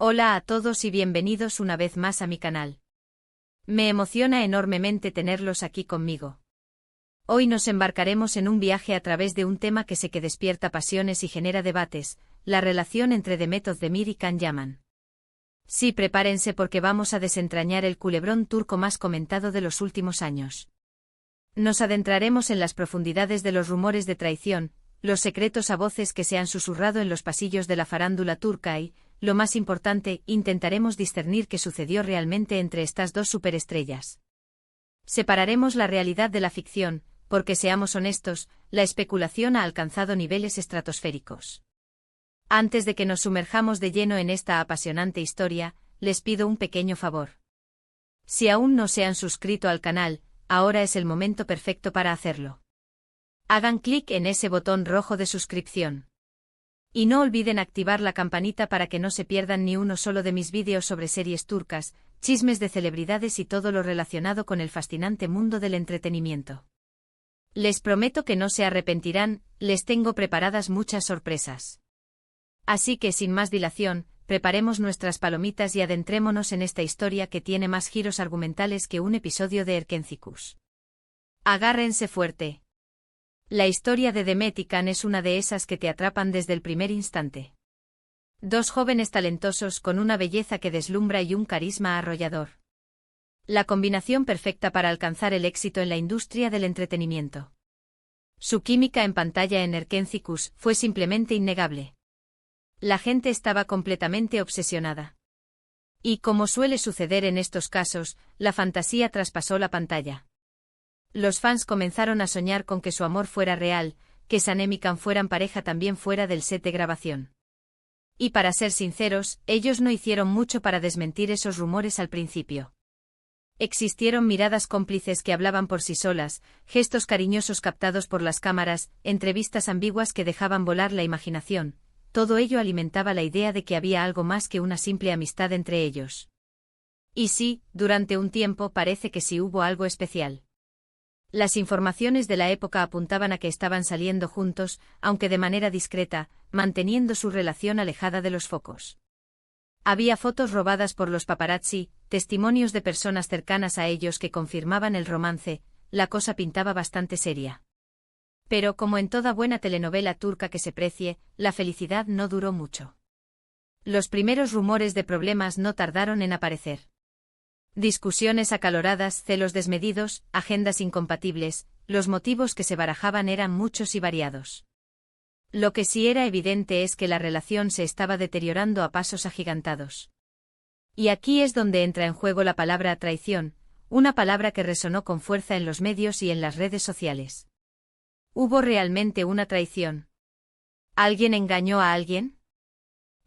Hola a todos y bienvenidos una vez más a mi canal. Me emociona enormemente tenerlos aquí conmigo. Hoy nos embarcaremos en un viaje a través de un tema que despierta pasiones y genera debates, la relación entre Demet Özdemir y Can Yaman. Sí, prepárense porque vamos a desentrañar el culebrón turco más comentado de los últimos años. Nos adentraremos en las profundidades de los rumores de traición, los secretos a voces que se han susurrado en los pasillos de la farándula turca y, lo más importante, intentaremos discernir qué sucedió realmente entre estas dos superestrellas. Separaremos la realidad de la ficción, porque seamos honestos, la especulación ha alcanzado niveles estratosféricos. Antes de que nos sumerjamos de lleno en esta apasionante historia, les pido un pequeño favor. Si aún no se han suscrito al canal, ahora es el momento perfecto para hacerlo. Hagan clic en ese botón rojo de suscripción. Y no olviden activar la campanita para que no se pierdan ni uno solo de mis vídeos sobre series turcas, chismes de celebridades y todo lo relacionado con el fascinante mundo del entretenimiento. Les prometo que no se arrepentirán, les tengo preparadas muchas sorpresas. Así que sin más dilación, preparemos nuestras palomitas y adentrémonos en esta historia que tiene más giros argumentales que un episodio de Erkenci-Kuş. Agárrense fuerte. La historia de Demet y Can es una de esas que te atrapan desde el primer instante. Dos jóvenes talentosos con una belleza que deslumbra y un carisma arrollador. La combinación perfecta para alcanzar el éxito en la industria del entretenimiento. Su química en pantalla en Erkenci-Kuş fue simplemente innegable. La gente estaba completamente obsesionada. Y como suele suceder en estos casos, la fantasía traspasó la pantalla. Los fans comenzaron a soñar con que su amor fuera real, que Sanem y Can fueran pareja también fuera del set de grabación. Y para ser sinceros, ellos no hicieron mucho para desmentir esos rumores al principio. Existieron miradas cómplices que hablaban por sí solas, gestos cariñosos captados por las cámaras, entrevistas ambiguas que dejaban volar la imaginación, todo ello alimentaba la idea de que había algo más que una simple amistad entre ellos. Y sí, durante un tiempo parece que sí hubo algo especial. Las informaciones de la época apuntaban a que estaban saliendo juntos, aunque de manera discreta, manteniendo su relación alejada de los focos. Había fotos robadas por los paparazzi, testimonios de personas cercanas a ellos que confirmaban el romance, la cosa pintaba bastante seria. Pero como en toda buena telenovela turca que se precie, la felicidad no duró mucho. Los primeros rumores de problemas no tardaron en aparecer. Discusiones acaloradas, celos desmedidos, agendas incompatibles, los motivos que se barajaban eran muchos y variados. Lo que sí era evidente es que la relación se estaba deteriorando a pasos agigantados. Y aquí es donde entra en juego la palabra traición, una palabra que resonó con fuerza en los medios y en las redes sociales. ¿Hubo realmente una traición? ¿Alguien engañó a alguien?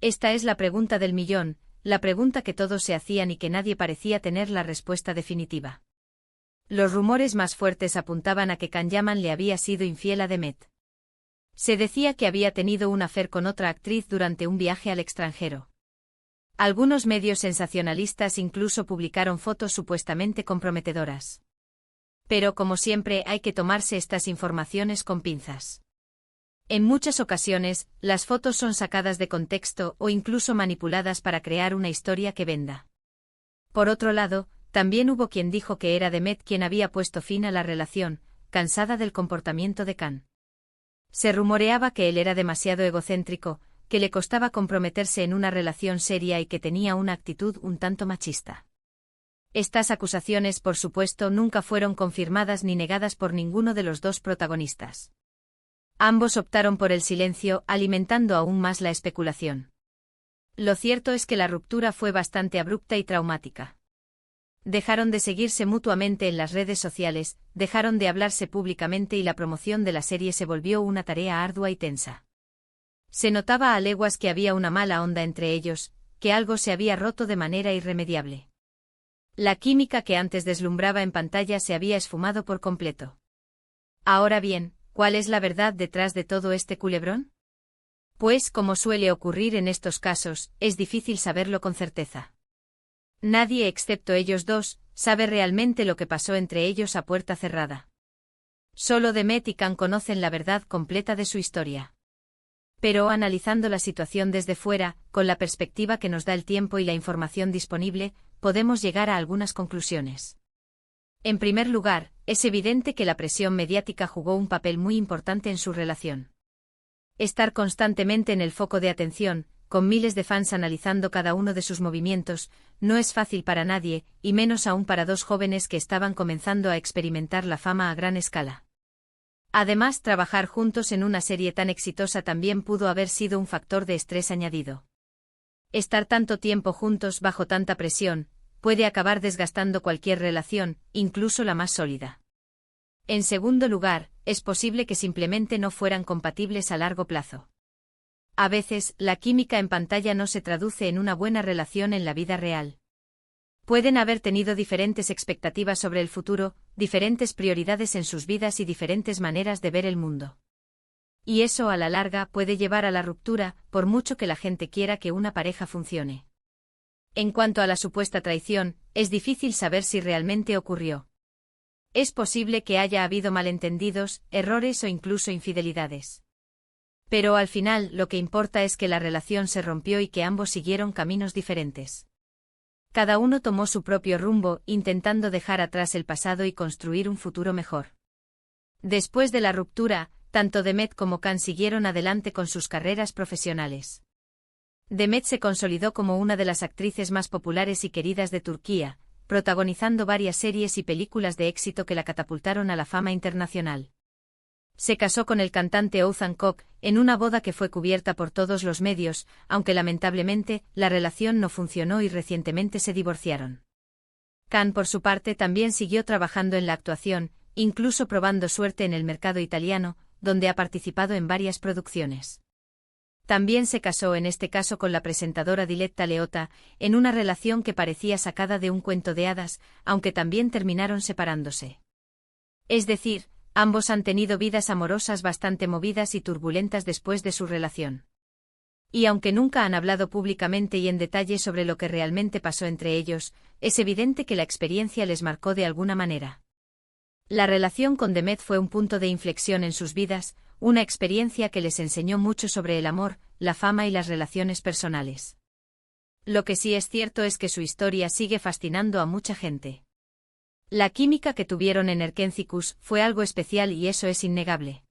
Esta es la pregunta del millón, la pregunta que todos se hacían y que nadie parecía tener la respuesta definitiva. Los rumores más fuertes apuntaban a que Can Yaman le había sido infiel a Demet. Se decía que había tenido un affair con otra actriz durante un viaje al extranjero. Algunos medios sensacionalistas incluso publicaron fotos supuestamente comprometedoras. Pero como siempre hay que tomarse estas informaciones con pinzas. En muchas ocasiones, las fotos son sacadas de contexto o incluso manipuladas para crear una historia que venda. Por otro lado, también hubo quien dijo que era Demet quien había puesto fin a la relación, cansada del comportamiento de Can. Se rumoreaba que él era demasiado egocéntrico, que le costaba comprometerse en una relación seria y que tenía una actitud un tanto machista. Estas acusaciones, por supuesto, nunca fueron confirmadas ni negadas por ninguno de los dos protagonistas. Ambos optaron por el silencio, alimentando aún más la especulación. Lo cierto es que la ruptura fue bastante abrupta y traumática. Dejaron de seguirse mutuamente en las redes sociales, dejaron de hablarse públicamente y la promoción de la serie se volvió una tarea ardua y tensa. Se notaba a leguas que había una mala onda entre ellos, que algo se había roto de manera irremediable. La química que antes deslumbraba en pantalla se había esfumado por completo. Ahora bien, ¿cuál es la verdad detrás de todo este culebrón? Pues, como suele ocurrir en estos casos, es difícil saberlo con certeza. Nadie excepto ellos dos sabe realmente lo que pasó entre ellos a puerta cerrada. Solo Demet y Can conocen la verdad completa de su historia. Pero analizando la situación desde fuera, con la perspectiva que nos da el tiempo y la información disponible, podemos llegar a algunas conclusiones. En primer lugar, es evidente que la presión mediática jugó un papel muy importante en su relación. Estar constantemente en el foco de atención, con miles de fans analizando cada uno de sus movimientos, no es fácil para nadie, y menos aún para dos jóvenes que estaban comenzando a experimentar la fama a gran escala. Además, trabajar juntos en una serie tan exitosa también pudo haber sido un factor de estrés añadido. Estar tanto tiempo juntos bajo tanta presión, puede acabar desgastando cualquier relación, incluso la más sólida. En segundo lugar, es posible que simplemente no fueran compatibles a largo plazo. A veces, la química en pantalla no se traduce en una buena relación en la vida real. Pueden haber tenido diferentes expectativas sobre el futuro, diferentes prioridades en sus vidas y diferentes maneras de ver el mundo. Y eso a la larga puede llevar a la ruptura, por mucho que la gente quiera que una pareja funcione. En cuanto a la supuesta traición, es difícil saber si realmente ocurrió. Es posible que haya habido malentendidos, errores o incluso infidelidades. Pero al final lo que importa es que la relación se rompió y que ambos siguieron caminos diferentes. Cada uno tomó su propio rumbo, intentando dejar atrás el pasado y construir un futuro mejor. Después de la ruptura, tanto Demet como Can siguieron adelante con sus carreras profesionales. Demet se consolidó como una de las actrices más populares y queridas de Turquía, protagonizando varias series y películas de éxito que la catapultaron a la fama internacional. Se casó con el cantante Oğuzhan Koç, en una boda que fue cubierta por todos los medios, aunque lamentablemente, la relación no funcionó y recientemente se divorciaron. Can, por su parte, también siguió trabajando en la actuación, incluso probando suerte en el mercado italiano, donde ha participado en varias producciones. También se casó en este caso con la presentadora Diletta Leotta, en una relación que parecía sacada de un cuento de hadas, aunque también terminaron separándose. Es decir, ambos han tenido vidas amorosas bastante movidas y turbulentas después de su relación. Y aunque nunca han hablado públicamente y en detalle sobre lo que realmente pasó entre ellos, es evidente que la experiencia les marcó de alguna manera. La relación con Demet fue un punto de inflexión en sus vidas, una experiencia que les enseñó mucho sobre el amor, la fama y las relaciones personales. Lo que sí es cierto es que su historia sigue fascinando a mucha gente. La química que tuvieron en Erkenci fue algo especial y eso es innegable.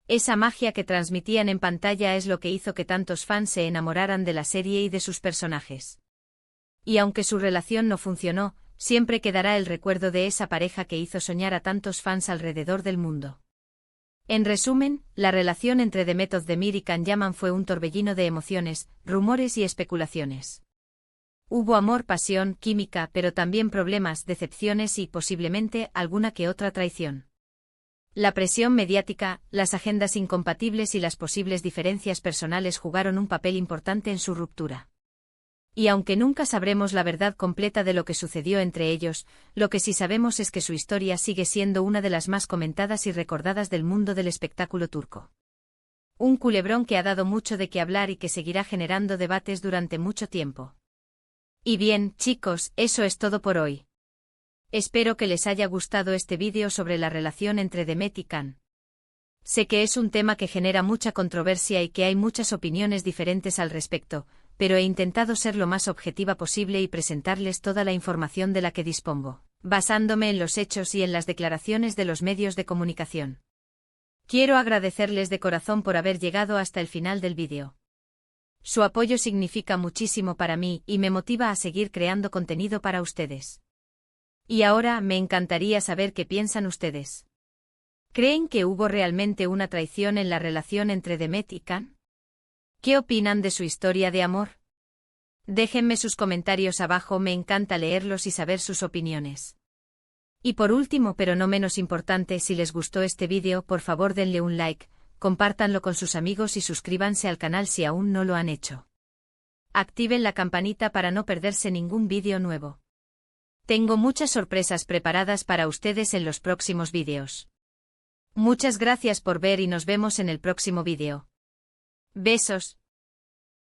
Esa magia que transmitían en pantalla es lo que hizo que tantos fans se enamoraran de la serie y de sus personajes. Y aunque su relación no funcionó, siempre quedará el recuerdo de esa pareja que hizo soñar a tantos fans alrededor del mundo. En resumen, la relación entre Demet Özdemir y Can Yaman fue un torbellino de emociones, rumores y especulaciones. Hubo amor, pasión, química, pero también problemas, decepciones y, posiblemente, alguna que otra traición. La presión mediática, las agendas incompatibles y las posibles diferencias personales jugaron un papel importante en su ruptura. Y aunque nunca sabremos la verdad completa de lo que sucedió entre ellos, lo que sí sabemos es que su historia sigue siendo una de las más comentadas y recordadas del mundo del espectáculo turco. Un culebrón que ha dado mucho de qué hablar y que seguirá generando debates durante mucho tiempo. Y bien, chicos, eso es todo por hoy. Espero que les haya gustado este vídeo sobre la relación entre Demet y Can. Sé que es un tema que genera mucha controversia y que hay muchas opiniones diferentes al respecto, pero he intentado ser lo más objetiva posible y presentarles toda la información de la que dispongo, basándome en los hechos y en las declaraciones de los medios de comunicación. Quiero agradecerles de corazón por haber llegado hasta el final del vídeo. Su apoyo significa muchísimo para mí y me motiva a seguir creando contenido para ustedes. Y ahora me encantaría saber qué piensan ustedes. ¿Creen que hubo realmente una traición en la relación entre Demet y Can? ¿Qué opinan de su historia de amor? Déjenme sus comentarios abajo, me encanta leerlos y saber sus opiniones. Y por último, pero no menos importante, si les gustó este vídeo, por favor denle un like, compártanlo con sus amigos y suscríbanse al canal si aún no lo han hecho. Activen la campanita para no perderse ningún vídeo nuevo. Tengo muchas sorpresas preparadas para ustedes en los próximos vídeos. Muchas gracias por ver y nos vemos en el próximo vídeo. Besos.